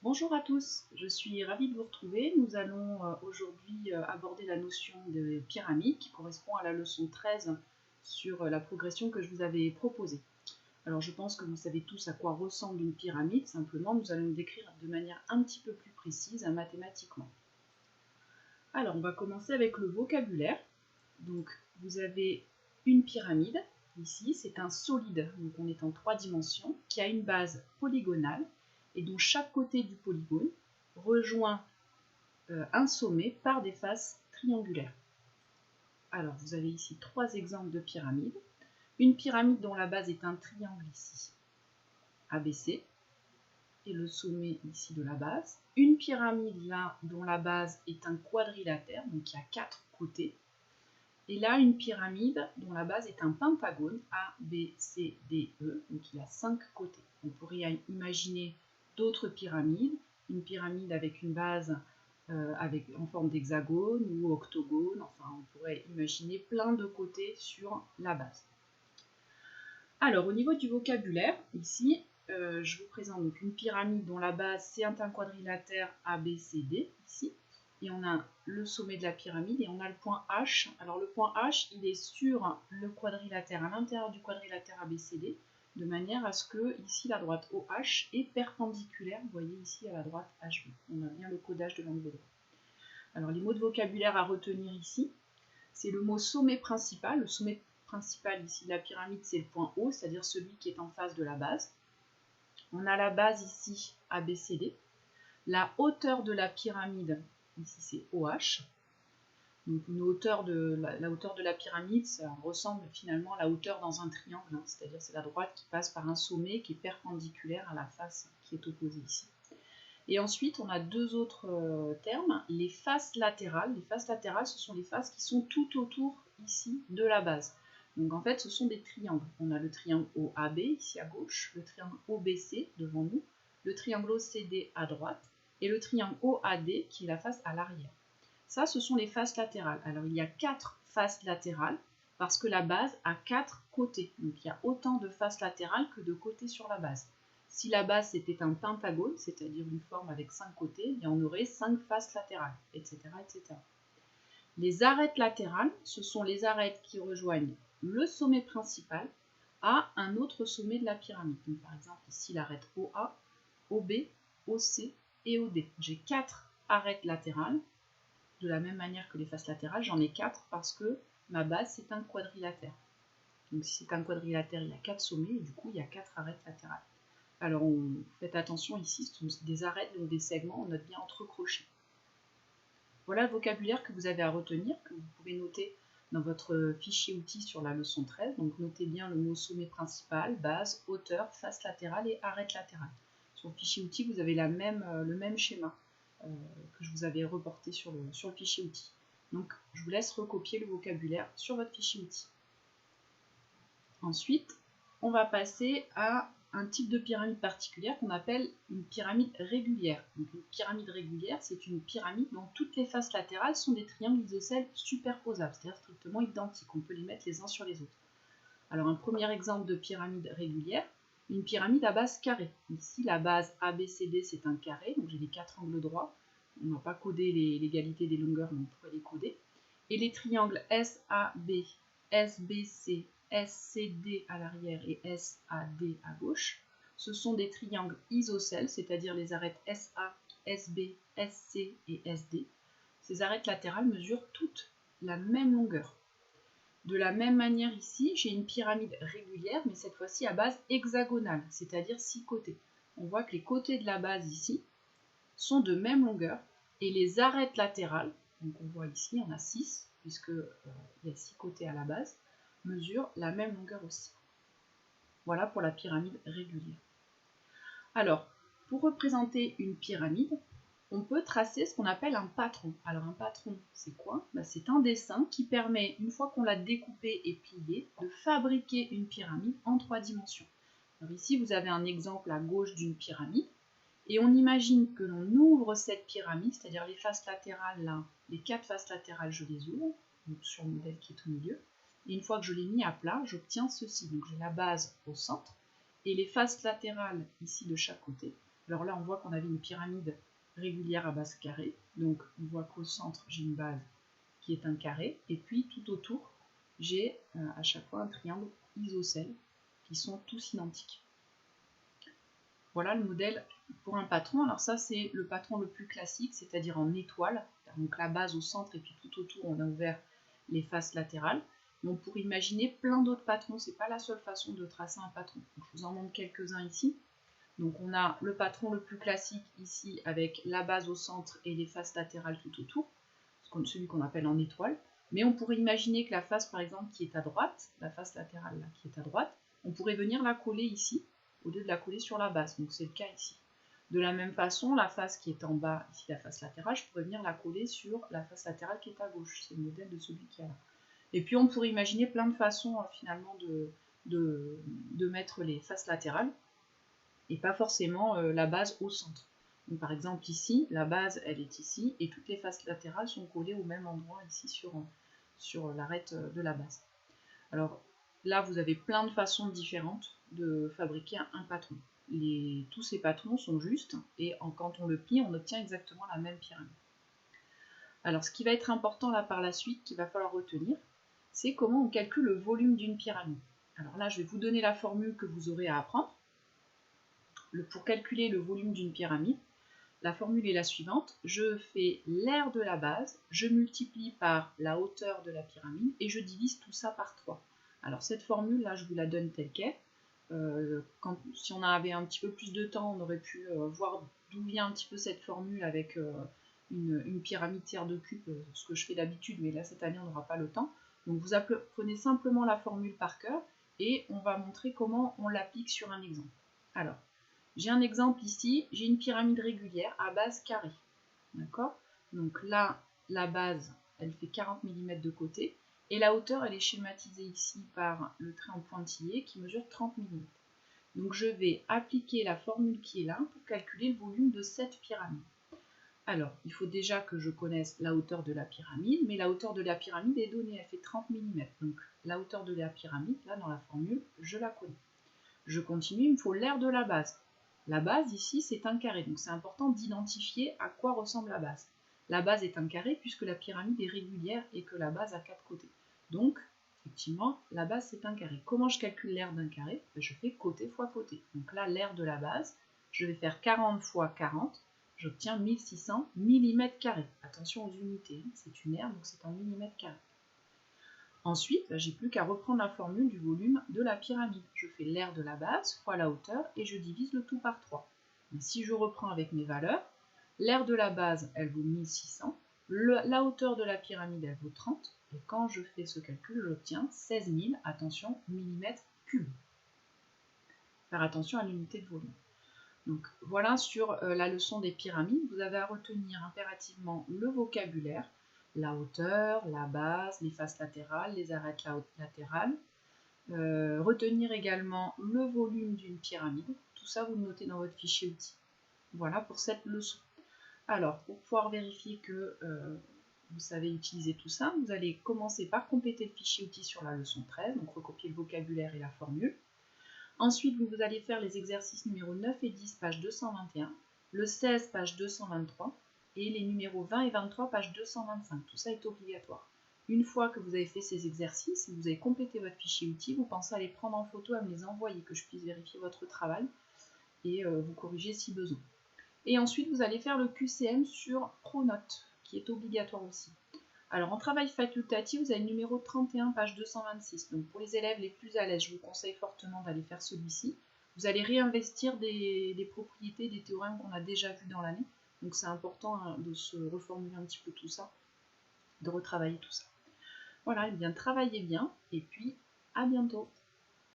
Bonjour à tous, je suis ravie de vous retrouver. Nous allons aujourd'hui aborder la notion de pyramide qui correspond à la leçon 13 sur la progression que je vous avais proposée. Alors je pense que vous savez tous à quoi ressemble une pyramide, simplement nous allons le décrire de manière un petit peu plus précise mathématiquement. Alors on va commencer avec le vocabulaire. Donc vous avez une pyramide, ici c'est un solide, donc on est en 3 dimensions, qui a une base polygonale et dont chaque côté du polygone rejoint un sommet par des faces triangulaires. Alors vous avez ici 3 exemples de pyramides. Une pyramide dont la base est un triangle ici, ABC, et le sommet ici de la base. Une pyramide là dont la base est un quadrilatère, donc il y a 4 côtés. Et là, une pyramide dont la base est un pentagone, A, B, C, D, E, donc il a 5 côtés. On pourrait imaginer d'autres pyramides, une pyramide avec une base en forme d'hexagone ou octogone, enfin on pourrait imaginer plein de côtés sur la base. Alors au niveau du vocabulaire, ici, je vous présente donc une pyramide dont la base c'est un quadrilatère A, B, C, D, ici. Et on a le sommet de la pyramide et on a le point H. Alors le point H, il est sur le quadrilatère, à l'intérieur du quadrilatère ABCD, de manière à ce que ici la droite OH est perpendiculaire, vous voyez ici à la droite HB. On a bien le codage de l'angle droit. Alors les mots de vocabulaire à retenir ici, c'est le mot sommet principal. Le sommet principal ici de la pyramide, c'est le point O, c'est-à-dire celui qui est en face de la base. On a la base ici ABCD. La hauteur de la pyramide, ici c'est OH. Donc la hauteur de la pyramide, ça ressemble finalement à la hauteur dans un triangle, c'est-à-dire c'est la droite qui passe par un sommet qui est perpendiculaire à la face qui est opposée ici. Et ensuite, on a deux autres termes, les faces latérales. Les faces latérales, ce sont les faces qui sont tout autour ici de la base. Donc en fait, ce sont des triangles. On a le triangle OAB ici à gauche, le triangle OBC devant nous, le triangle OCD à droite, et le triangle OAD qui est la face à l'arrière. Ça, ce sont les faces latérales. Alors, il y a 4 faces latérales parce que la base a 4 côtés. Donc, il y a autant de faces latérales que de côtés sur la base. Si la base c'était un pentagone, c'est-à-dire une forme avec 5 côtés, on aurait 5 faces latérales, etc., etc. Les arêtes latérales, ce sont les arêtes qui rejoignent le sommet principal à un autre sommet de la pyramide. Donc, par exemple, ici, l'arête OA, OB, OC et OD. J'ai 4 arêtes latérales. De la même manière que les faces latérales, j'en ai 4 parce que ma base c'est un quadrilatère. Donc si c'est un quadrilatère, il y a 4 sommets et du coup il y a 4 arêtes latérales. Alors faites attention ici, ce sont des arêtes, donc des segments, on note bien entre crochets. Voilà le vocabulaire que vous avez à retenir, que vous pouvez noter dans votre fichier outils sur la leçon 13. Donc notez bien le mot sommet principal, base, hauteur, face latérale et arête latérale. Sur le fichier outils, vous avez le même schéma que je vous avais reporté sur le fichier outils. Donc je vous laisse recopier le vocabulaire sur votre fichier outils. Ensuite, on va passer à un type de pyramide particulière qu'on appelle une pyramide régulière. Donc une pyramide régulière, c'est une pyramide dont toutes les faces latérales sont des triangles isocèles superposables, c'est-à-dire strictement identiques. On peut les mettre les uns sur les autres. Alors un premier exemple de pyramide régulière, une pyramide à base carrée. Ici, la base ABCD, c'est un carré, donc j'ai les 4 angles droits. On n'a pas codé l'égalité des longueurs, mais on pourrait les coder. Et les triangles SAB, SBC, SCD à l'arrière et SAD à gauche, ce sont des triangles isocèles, c'est-à-dire les arêtes SA, SB, SC et SD. Ces arêtes latérales mesurent toutes la même longueur. De la même manière ici, j'ai une pyramide régulière, mais cette fois-ci à base hexagonale, c'est-à-dire 6 côtés. On voit que les côtés de la base ici sont de même longueur, et les arêtes latérales, donc on voit ici, il y en a 6, puisqu'il y a 6 côtés à la base, mesurent la même longueur aussi. Voilà pour la pyramide régulière. Alors, pour représenter une pyramide, on peut tracer ce qu'on appelle un patron. Alors un patron, c'est quoi? C'est un dessin qui permet, une fois qu'on l'a découpé et plié, de fabriquer une pyramide en 3 dimensions. Alors ici, vous avez un exemple à gauche d'une pyramide, et on imagine que l'on ouvre cette pyramide, c'est-à-dire les faces latérales là, les 4 faces latérales, je les ouvre, donc sur le modèle qui est au milieu, et une fois que je l'ai mis à plat, j'obtiens ceci. Donc j'ai la base au centre, et les faces latérales ici de chaque côté. Alors là, on voit qu'on avait une pyramide régulière à base carrée. Donc, on voit qu'au centre, j'ai une base qui est un carré. Et puis, tout autour, j'ai à chaque fois un triangle isocèle qui sont tous identiques. Voilà le modèle pour un patron. Alors ça, c'est le patron le plus classique, c'est-à-dire en étoile. Donc la base au centre et puis tout autour, on a ouvert les faces latérales. Mais on pourrait imaginer plein d'autres patrons. C'est pas la seule façon de tracer un patron. Donc, je vous en montre quelques-uns ici. Donc on a le patron le plus classique ici avec la base au centre et les faces latérales tout autour, celui qu'on appelle en étoile. Mais on pourrait imaginer que la face par exemple qui est à droite, la face latérale là, qui est à droite, on pourrait venir la coller ici au lieu de la coller sur la base. Donc c'est le cas ici. De la même façon, la face qui est en bas, ici la face latérale, je pourrais venir la coller sur la face latérale qui est à gauche. C'est le modèle de celui qui est là. Et puis on pourrait imaginer plein de façons finalement de mettre les faces latérales et pas forcément la base au centre. Donc, par exemple ici, la base elle est ici et toutes les faces latérales sont collées au même endroit ici sur l'arête de la base. Alors là vous avez plein de façons différentes de fabriquer un patron. Tous ces patrons sont justes et quand on le plie on obtient exactement la même pyramide. Alors ce qui va être important là par la suite, qu'il va falloir retenir, c'est comment on calcule le volume d'une pyramide. Alors là je vais vous donner la formule que vous aurez à apprendre. Pour calculer le volume d'une pyramide, la formule est la suivante. Je fais l'aire de la base, je multiplie par la hauteur de la pyramide et je divise tout ça par 3. Alors cette formule, là, je vous la donne telle qu'elle. Si on avait un petit peu plus de temps, on aurait pu voir d'où vient un petit peu cette formule avec une pyramide tiers de cube, ce que je fais d'habitude, mais là, cette année, on n'aura pas le temps. Donc vous apprenez simplement la formule par cœur et on va montrer comment on l'applique sur un exemple. Alors, j'ai un exemple ici, j'ai une pyramide régulière à base carrée. D'accord? Donc là, la base, elle fait 40 mm de côté. Et la hauteur, elle est schématisée ici par le trait en pointillé qui mesure 30 mm. Donc je vais appliquer la formule qui est là pour calculer le volume de cette pyramide. Alors, il faut déjà que je connaisse la hauteur de la pyramide, mais la hauteur de la pyramide est donnée, elle fait 30 mm. Donc la hauteur de la pyramide, là dans la formule, je la connais. Je continue, il me faut l'aire de la base. La base ici c'est un carré, donc c'est important d'identifier à quoi ressemble la base. La base est un carré puisque la pyramide est régulière et que la base a 4 côtés. Donc effectivement la base c'est un carré. Comment je calcule l'aire d'un carré? Je fais côté fois côté. Donc là l'aire de la base, je vais faire 40 fois 40, j'obtiens 1600 mm². Attention aux unités, c'est une aire donc c'est en mm². Ensuite, j'ai plus qu'à reprendre la formule du volume de la pyramide. Je fais l'aire de la base fois la hauteur et je divise le tout par 3. Mais si je reprends avec mes valeurs, l'aire de la base, elle vaut 1600, la hauteur de la pyramide, elle vaut 30, et quand je fais ce calcul, j'obtiens 16 000, attention, millimètres cubes. Faire attention à l'unité de volume. Donc voilà sur la leçon des pyramides, vous avez à retenir impérativement le vocabulaire, la hauteur, la base, les faces latérales, les arêtes latérales. Retenir également le volume d'une pyramide. Tout ça, vous le notez dans votre fichier outils. Voilà pour cette leçon. Alors, pour pouvoir vérifier que vous savez utiliser tout ça, vous allez commencer par compléter le fichier outils sur la leçon 13, donc recopier le vocabulaire et la formule. Ensuite, vous allez faire les exercices numéros 9 et 10, page 221, le 16, page 223, et les numéros 20 et 23, page 225. Tout ça est obligatoire. Une fois que vous avez fait ces exercices, vous avez complété votre fichier outils, vous pensez à les prendre en photo, à me les envoyer, que je puisse vérifier votre travail et vous corriger si besoin. Et ensuite, vous allez faire le QCM sur Pronote, qui est obligatoire aussi. Alors, en travail facultatif, vous avez le numéro 31, page 226. Donc, pour les élèves les plus à l'aise, je vous conseille fortement d'aller faire celui-ci. Vous allez réinvestir des propriétés, des théorèmes qu'on a déjà vus dans l'année. Donc, c'est important de se reformuler un petit peu tout ça, de retravailler tout ça. Voilà, et bien travaillez bien, et puis à bientôt.